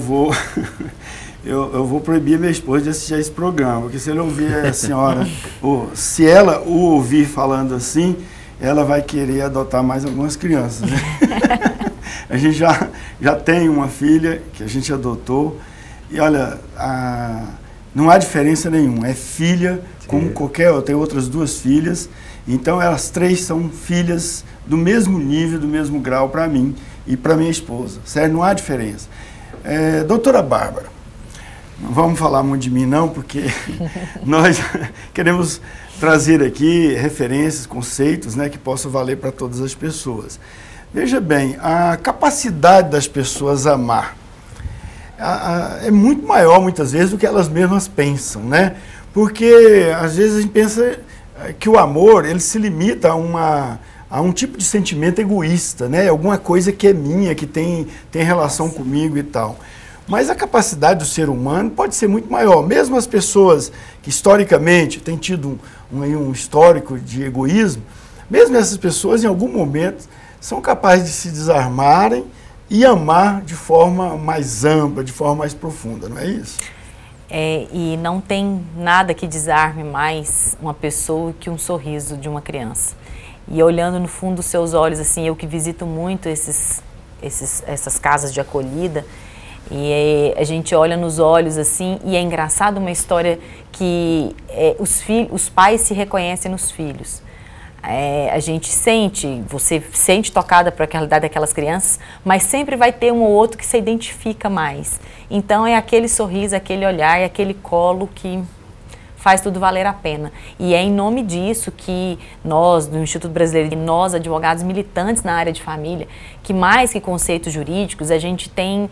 vou proibir minha esposa de assistir a esse programa, porque se ele ouvir a senhora, se ela o ouvir falando assim, ela vai querer adotar mais algumas crianças. Né? A gente já tem uma filha que a gente adotou, e olha, não há diferença nenhuma, é filha como qualquer, eu tenho outras duas filhas. Então, elas três são filhas do mesmo nível, do mesmo grau para mim e para minha esposa, certo? Não há diferença. Doutora Bárbara, não vamos falar muito de mim não, porque nós queremos trazer aqui referências, conceitos, né, que possam valer para todas as pessoas. Veja bem, a capacidade das pessoas amar é muito maior, muitas vezes, do que elas mesmas pensam, né? Porque, às vezes, a gente pensa que o amor, ele se limita a um tipo de sentimento egoísta, né? Alguma coisa que é minha, que tem relação comigo e tal. mas a capacidade do ser humano pode ser muito maior. Mesmo as pessoas que historicamente têm tido um histórico de egoísmo, mesmo essas pessoas em algum momento são capazes de se desarmarem e amar de forma mais ampla, de forma mais profunda, não é isso? E não tem nada que desarme mais uma pessoa que um sorriso de uma criança. E olhando no fundo dos seus olhos, assim, eu que visito muito essas casas de acolhida, e a gente olha nos olhos assim, e é engraçado uma história que os pais se reconhecem nos filhos. A gente sente, você sente tocada por aquela realidade daquelas crianças, mas sempre vai ter um ou outro que se identifica mais. Então é aquele sorriso, aquele olhar, é aquele colo que faz tudo valer a pena. E é em nome disso que nós, do Instituto Brasileiro, e nós, advogados militantes na área de família, que mais que conceitos jurídicos, a gente tem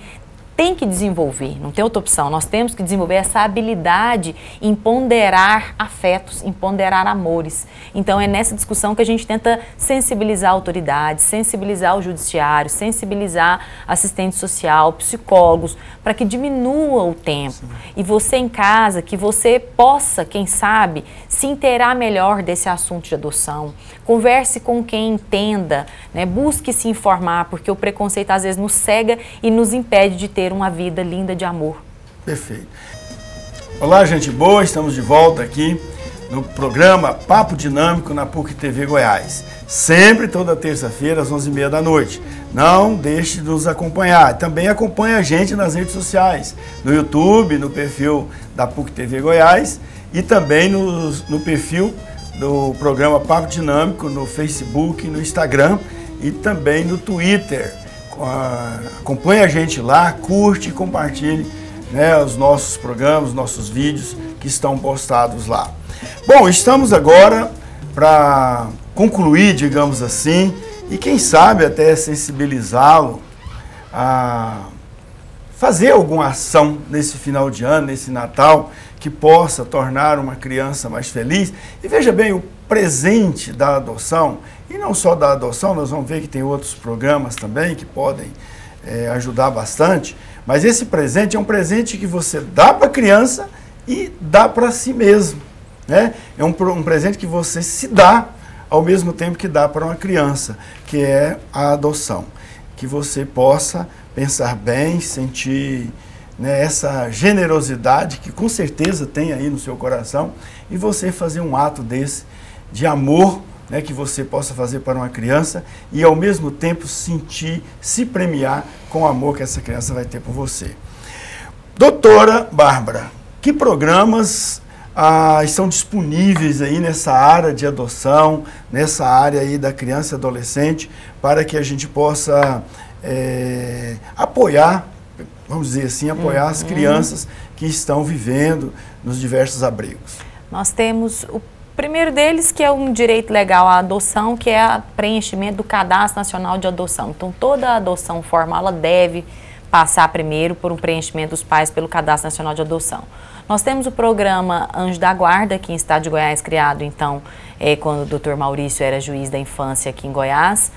que desenvolver, não tem outra opção, nós temos que desenvolver essa habilidade em ponderar afetos, em ponderar amores. Então é nessa discussão que a gente tenta sensibilizar autoridades, sensibilizar o judiciário, sensibilizar assistente social, psicólogos, para que diminua o tempo. Sim. E você em casa, que você possa, quem sabe, se inteirar melhor desse assunto de adoção. Converse com quem entenda, né? Busque se informar, porque o preconceito às vezes nos cega e nos impede de ter uma vida linda de amor. Perfeito. Olá, gente boa, estamos de volta aqui no programa Papo Dinâmico na PUC TV Goiás. Sempre toda terça-feira às 11h30 da noite. Não deixe de nos acompanhar. Também acompanhe a gente nas redes sociais, no YouTube, no perfil da PUC TV Goiás e também no perfil do programa Papo Dinâmico no Facebook, no Instagram e também no Twitter. Acompanhe a gente lá, curte e compartilhe, né, os nossos programas, os nossos vídeos que estão postados lá. Bom, estamos agora para concluir, digamos assim, e quem sabe até sensibilizá-lo a fazer alguma ação nesse final de ano, nesse Natal, que possa tornar uma criança mais feliz. E veja bem, o presente da adoção, e não só da adoção, nós vamos ver que tem outros programas também que podem ajudar bastante, mas esse presente é um presente que você dá para a criança e dá para si mesmo, né? É um presente que você se dá ao mesmo tempo que dá para uma criança, que é a adoção. Que você possa pensar bem, sentir, né, essa generosidade que com certeza tem aí no seu coração e você fazer um ato desse de amor, né, que você possa fazer para uma criança e ao mesmo tempo sentir, se premiar com o amor que essa criança vai ter por você. Doutora Bárbara, que programas estão disponíveis aí nessa área de adoção, nessa área aí da criança e adolescente, para que a gente possa apoiar, vamos dizer assim, apoiar as crianças que estão vivendo nos diversos abrigos? Nós temos o primeiro deles, que é um direito legal à adoção, que é o preenchimento do Cadastro Nacional de Adoção. Então, toda a adoção formal, ela deve passar primeiro por um preenchimento dos pais pelo Cadastro Nacional de Adoção. Nós temos o programa Anjo da Guarda, aqui em Estado de Goiás, criado, então, quando o Dr. Maurício era juiz da infância aqui em Goiás,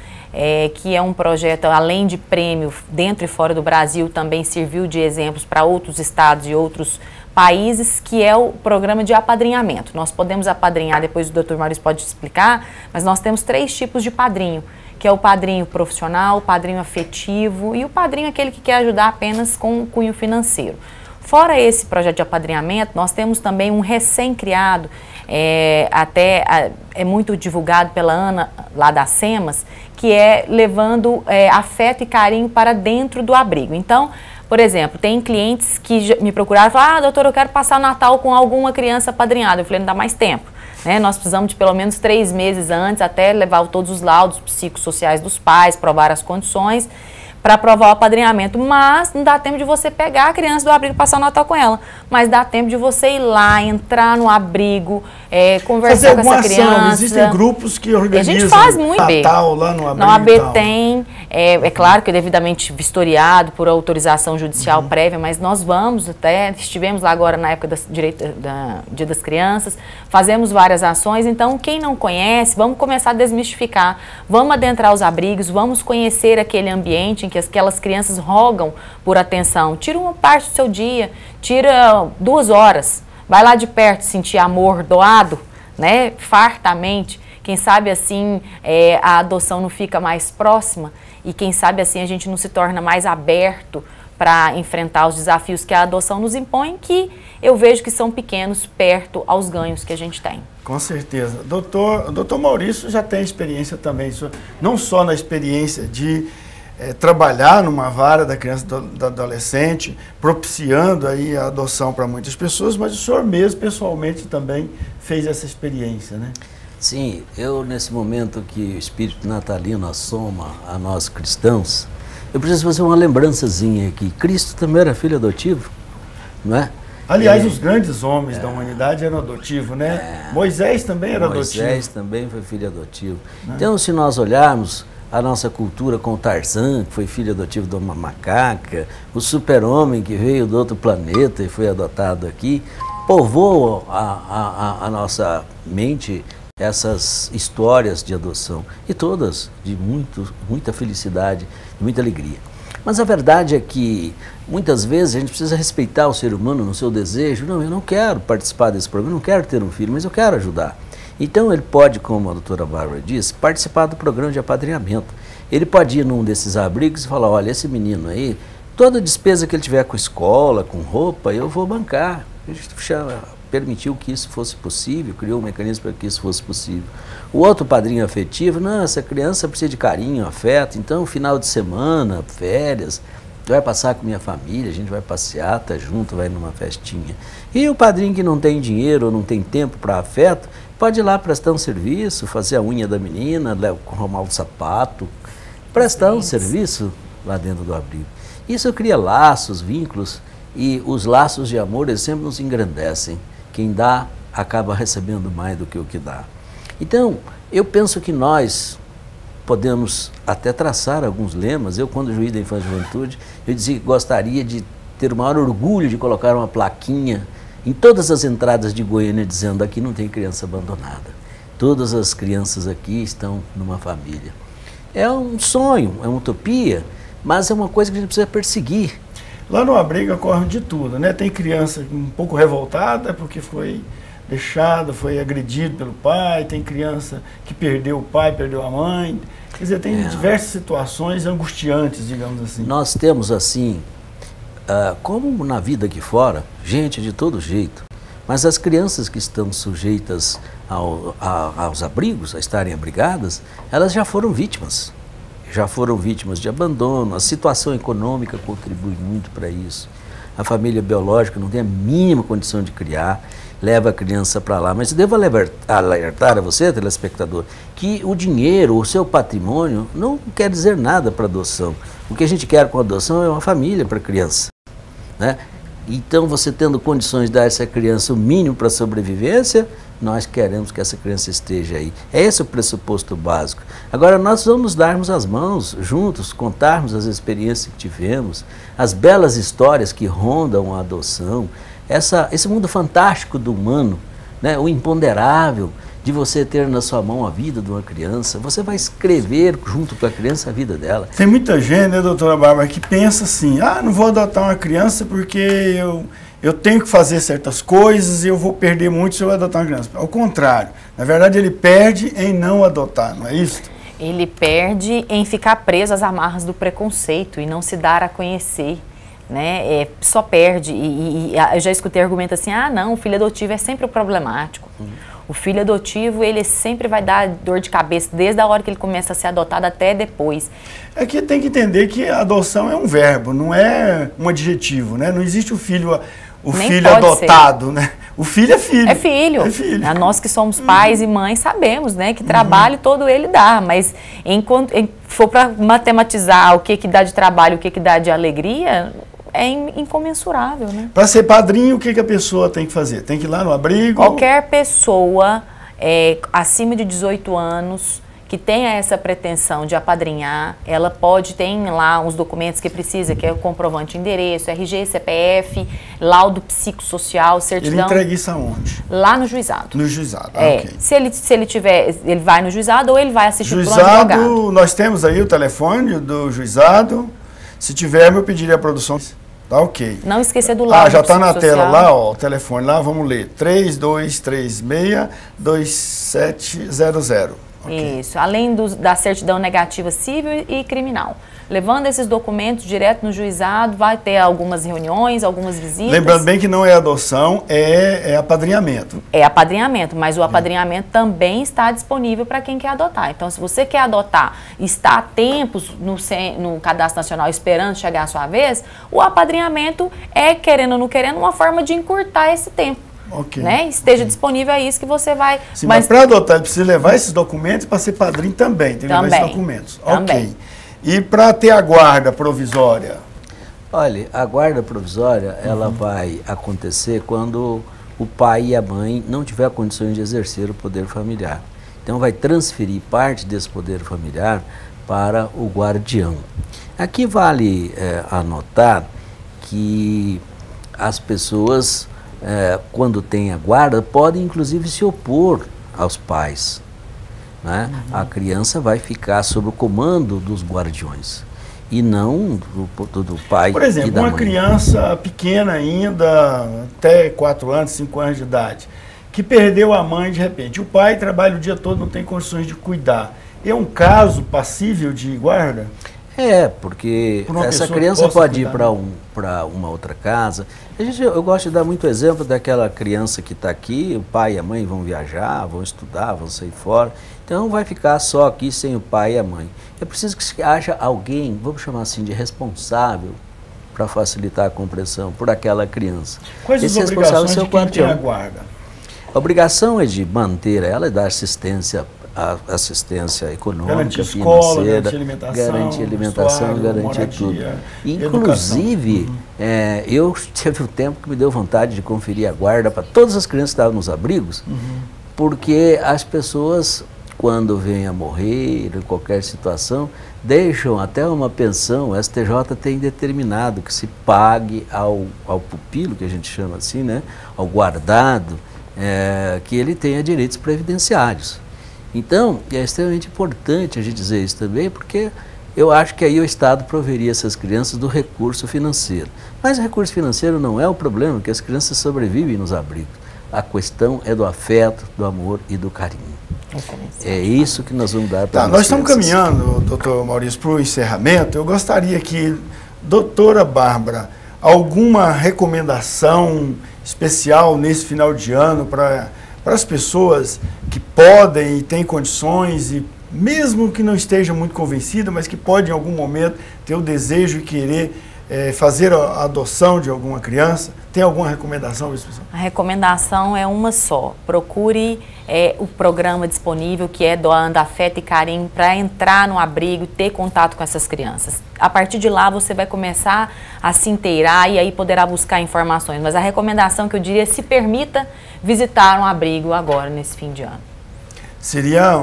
que é um projeto, além de prêmio dentro e fora do Brasil, também serviu de exemplos para outros estados e outros países, que é o programa de apadrinhamento. Nós podemos apadrinhar, depois o Dr. Maurício pode explicar, mas nós temos 3 tipos de padrinho, que é o padrinho profissional, o padrinho afetivo e o padrinho aquele que quer ajudar apenas com cunho financeiro. Fora esse projeto de apadrinhamento, nós temos também um recém-criado, é muito divulgado pela Ana, lá da SEMAS, que é levando afeto e carinho para dentro do abrigo. Então, por exemplo, tem clientes que me procuraram e falaram: doutor, eu quero passar o Natal com alguma criança apadrinhada. Eu falei: não dá mais tempo, né? Nós precisamos de pelo menos 3 meses antes, até levar todos os laudos psicossociais dos pais, provar as condições, para aprovar o apadrinhamento, mas não dá tempo de você pegar a criança do abrigo e passar o Natal com ela, mas dá tempo de você ir lá, entrar no abrigo, conversar com essa criança. Existem grupos que organizam a gente faz muito Natal lá no abrigo. Na OAB tem, claro que é devidamente vistoriado por autorização judicial prévia, mas nós vamos estivemos lá agora na época Dia das Crianças, fazemos várias ações, então quem não conhece, vamos começar a desmistificar, vamos adentrar os abrigos, vamos conhecer aquele ambiente em que aquelas crianças rogam por atenção. Tira uma parte do seu dia, tira 2 horas, vai lá de perto sentir amor doado, né, fartamente. Quem sabe assim a adoção não fica mais próxima e quem sabe assim a gente não se torna mais aberto para enfrentar os desafios que a adoção nos impõe, que eu vejo que são pequenos perto aos ganhos que a gente tem. Com certeza. Doutor Maurício já tem experiência também, não só na experiência de trabalhar numa vara da criança e do adolescente, propiciando aí a adoção para muitas pessoas, mas o senhor mesmo, pessoalmente, também fez essa experiência, né? Sim, eu nesse momento que o espírito natalino assoma a nós cristãos, eu preciso fazer uma lembrançazinha aqui. Cristo também era filho adotivo, não é? Aliás, os grandes homens da humanidade eram adotivos, né? Moisés também era adotivo. Moisés também foi filho adotivo. Então, se nós olharmos a nossa cultura com o Tarzan, que foi filho adotivo de uma macaca, o super-homem que veio do outro planeta e foi adotado aqui, povoou a nossa mente essas histórias de adoção, e todas de muita felicidade, de muita alegria. Mas a verdade é que, muitas vezes, a gente precisa respeitar o ser humano no seu desejo. Não, eu não quero participar desse programa, eu não quero ter um filho, mas eu quero ajudar. Então ele pode, como a doutora Bárbara disse, participar do programa de apadrinhamento. Ele pode ir num desses abrigos e falar, olha, esse menino aí, toda despesa que ele tiver com escola, com roupa, eu vou bancar. A gente permitiu que isso fosse possível, criou um mecanismo para que isso fosse possível. O outro padrinho afetivo, não, essa criança precisa de carinho, afeto, então final de semana, férias, vai passar com minha família, a gente vai passear, tá junto, vai numa festinha. E o padrinho que não tem dinheiro ou não tem tempo para afeto, pode ir lá prestar um serviço, fazer a unha da menina, arrumar o sapato, prestar um serviço lá dentro do abrigo. Isso cria laços, vínculos, e os laços de amor, eles sempre nos engrandecem. Quem dá, acaba recebendo mais do que o que dá. Então, eu penso que nós podemos até traçar alguns lemas. Eu, quando juiz da Infância e Juventude, eu dizia que gostaria de ter o maior orgulho de colocar uma plaquinha em todas as entradas de Goiânia, dizendo, aqui não tem criança abandonada. Todas as crianças aqui estão numa família. É um sonho, é uma utopia, mas é uma coisa que a gente precisa perseguir. Lá no abrigo ocorre de tudo, né? Tem criança um pouco revoltada porque foi deixada, foi agredido pelo pai, tem criança que perdeu o pai, perdeu a mãe. Quer dizer, tem diversas situações angustiantes, digamos assim. Nós temos assim, como na vida aqui fora, gente de todo jeito, mas as crianças que estão sujeitas aos abrigos, a estarem abrigadas, elas já foram vítimas. Já foram vítimas de abandono, a situação econômica contribui muito para isso. A família biológica não tem a mínima condição de criar, leva a criança para lá. Mas devo alertar a você, telespectador, que o dinheiro, o seu patrimônio, não quer dizer nada para adoção. O que a gente quer com a adoção é uma família para a criança, né? Então, você tendo condições de dar a essa criança o mínimo para a sobrevivência, nós queremos que essa criança esteja aí. É esse o pressuposto básico. Agora, nós vamos darmos as mãos juntos, contarmos as experiências que tivemos, as belas histórias que rondam a adoção, esse mundo fantástico do humano, né, o imponderável de você ter na sua mão a vida de uma criança. Você vai escrever junto com a criança a vida dela. Tem muita gente, né, doutora Bárbara, que pensa assim, não vou adotar uma criança porque eu tenho que fazer certas coisas e eu vou perder muito se eu adotar uma criança. Ao contrário, na verdade ele perde em não adotar, não é isso? Ele perde em ficar preso às amarras do preconceito e não se dar a conhecer, né? Só perde. E eu já escutei argumento assim, não, o filho adotivo é sempre o problemático. O filho adotivo, ele sempre vai dar dor de cabeça, desde a hora que ele começa a ser adotado até depois. É que tem que entender que a adoção é um verbo, não é um adjetivo, né? Não existe o filho adotado, ser, né? O filho é filho. É filho. É filho. Nós que somos pais e mães sabemos, né? Que trabalho todo ele dá, mas enquanto for para matematizar o que dá de trabalho, o que dá de alegria, é incomensurável, né? Para ser padrinho, o que a pessoa tem que fazer? Tem que ir lá no abrigo? Qualquer pessoa acima de 18 anos que tenha essa pretensão de apadrinhar, ela tem lá uns documentos que precisa, que é o comprovante de endereço, RG, CPF, laudo psicossocial, certidão. Ele entrega isso aonde? Lá no juizado. No juizado, ok. Se ele tiver, ele vai no juizado ou ele vai assistir por um advogado. Nós temos aí o telefone do juizado. Se tiver, eu pediria a produção. Tá ok. Não esquecer do laudo. Já está na tela lá, ó, o telefone lá, vamos ler. 3236-2700. Okay. Isso, além da certidão negativa civil e criminal. Levando esses documentos direto no juizado, vai ter algumas reuniões, algumas visitas. Lembrando bem que não é adoção, é apadrinhamento. É apadrinhamento, mas o apadrinhamento também está disponível para quem quer adotar. Então, se você quer adotar e está há tempos no Cadastro Nacional esperando chegar a sua vez, o apadrinhamento é, querendo ou não querendo, uma forma de encurtar esse tempo. Okay. Né? Esteja disponível, é isso que você vai... Sim, mas para adotar, ele precisa levar esses documentos, para ser padrinho também, tem que levar esses documentos. Também. Ok. E para ter a guarda provisória? Olha, a guarda provisória, ela vai acontecer quando o pai e a mãe não tiver condições de exercer o poder familiar. Então vai transferir parte desse poder familiar para o guardião. Aqui vale anotar que as pessoas... quando tem a guarda, podem inclusive se opor aos pais. Né? A criança vai ficar sob o comando dos guardiões e não do pai. Por exemplo, e da uma mãe. Criança pequena ainda, até 4 anos, 5 anos de idade, que perdeu a mãe de repente. O pai trabalha o dia todo, não tem condições de cuidar. É um caso passível de guarda? Porque essa criança pode ir para uma outra casa. Eu gosto de dar muito exemplo daquela criança que está aqui, o pai e a mãe vão viajar, vão estudar, vão sair fora. Então vai ficar só aqui sem o pai e a mãe. É preciso que haja alguém, vamos chamar assim, de responsável para facilitar a compreensão por aquela criança. Quais as obrigações de quem tem a guarda? A obrigação é de manter ela e dar assistência econômica, garantir escola, financeira, garantir alimentação, garantir tudo. Inclusive, eu tive um tempo que me deu vontade de conferir a guarda para todas as crianças que estavam nos abrigos, porque as pessoas, quando vêm a morrer, em qualquer situação, deixam até uma pensão. O STJ tem determinado que se pague ao pupilo, que a gente chama assim, né, ao guardado, que ele tenha direitos previdenciários. Então, é extremamente importante a gente dizer isso também, porque eu acho que aí o Estado proveria essas crianças do recurso financeiro. Mas o recurso financeiro não é o problema, porque as crianças sobrevivem nos abrigos. A questão é do afeto, do amor e do carinho. É isso que nós vamos dar para nós estamos caminhando, doutor Maurício, para o encerramento. Eu gostaria que, doutora Bárbara, alguma recomendação especial nesse final de ano para as pessoas que podem e têm condições, e mesmo que não esteja muito convencida, mas que pode em algum momento ter o desejo e querer fazer a adoção de alguma criança, tem alguma recomendação? A recomendação é uma só: procure o programa disponível, que é Doando Afeto e Carinho, para entrar no abrigo e ter contato com essas crianças. A partir de lá você vai começar a se inteirar e aí poderá buscar informações, mas a recomendação que eu diria é: se permita visitar um abrigo agora, nesse fim de ano. Seria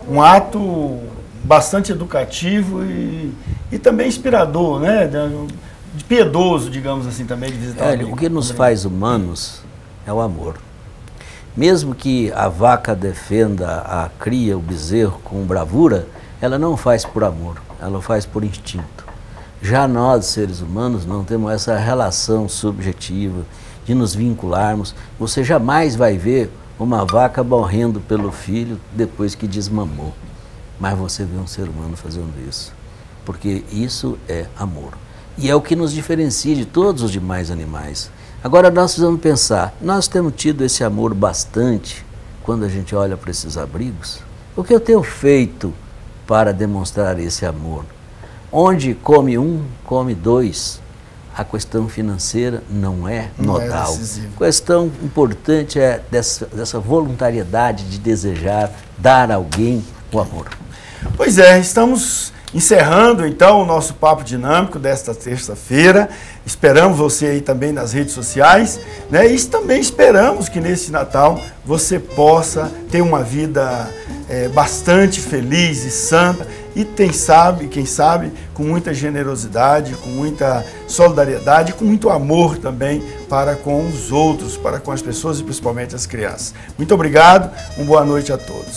um ato bastante educativo e também inspirador, né? De piedoso, digamos assim, também, de visitar. O que nos faz humanos é o amor. Mesmo que a vaca defenda a cria, o bezerro, com bravura, ela não faz por amor, ela faz por instinto. Já nós, seres humanos, não temos essa relação subjetiva de nos vincularmos. Você jamais vai ver uma vaca morrendo pelo filho depois que desmamou. Mas você vê um ser humano fazendo isso, porque isso é amor. E é o que nos diferencia de todos os demais animais. Agora nós precisamos pensar, nós temos tido esse amor bastante quando a gente olha para esses abrigos? O que eu tenho feito para demonstrar esse amor? Onde come um, come dois. A questão financeira não é nodal. A questão importante é dessa voluntariedade de desejar dar a alguém o amor. Pois é, estamos encerrando então o nosso Papo Dinâmico desta terça-feira. Esperamos você aí também nas redes sociais, né? E também esperamos que nesse Natal você possa ter uma vida bastante feliz e santa e quem sabe, com muita generosidade, com muita solidariedade, com muito amor também para com os outros, para com as pessoas e principalmente as crianças. Muito obrigado, uma boa noite a todos.